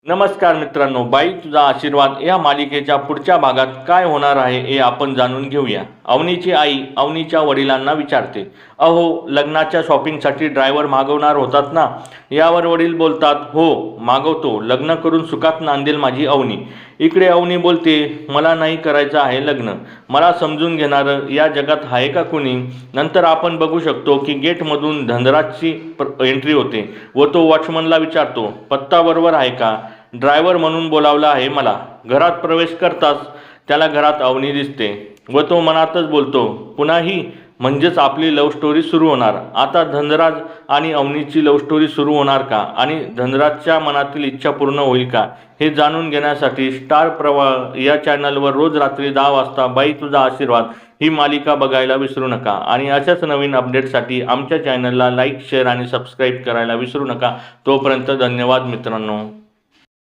नमस्कार मित्रांनो, बाई तुझा आशीर्वाद या मालिकेच्या पुढच्या भागात काय होणार आहे हे आपण जाणून घेऊया. अवनीची आई अवनीच्या वडिलांना विचारते, अहो लग्नाच्या शॉपिंगसाठी ड्रायव्हर मागवणार होतात ना? यावर वडील बोलतात, हो मागवतो, लग्न करून सुखात नांदेल माझी अवनी. इकडे अवनी बोलते, मला नाही करायचं आहे लग्न, मला समजून घेणारं या जगात आहे का कुणी? नंतर आपण बघू शकतो की गेटमधून धनराजची एंट्री होते व तो वॉचमनला विचारतो, पत्ता बरोबर आहे का? ड्रायव्हर म्हणून बोलावला आहे मला. घरात प्रवेश करताच त्याला घरात अवनी दिसते व तो मनातच बोलतो, पुन्हा ही म्हणजेच आपली लव्ह स्टोरी सुरू होणार. आता धनराज आणि अवनीची लव्ह स्टोरी सुरू होणार का आणि धनराजच्या मनातील इच्छा पूर्ण होईल का? हे जाणून घेण्यासाठी स्टार प्रवाह या चॅनलवर रोज रात्री 10 वाजता बाई तुझा आशीर्वाद ही मालिका बघायला विसरू नका. आणि अशाच नवीन अपडेटसाठी आमच्या चॅनलला लाईक, शेअर आणि सबस्क्राईब करायला विसरू नका. तोपर्यंत धन्यवाद मित्रांनो.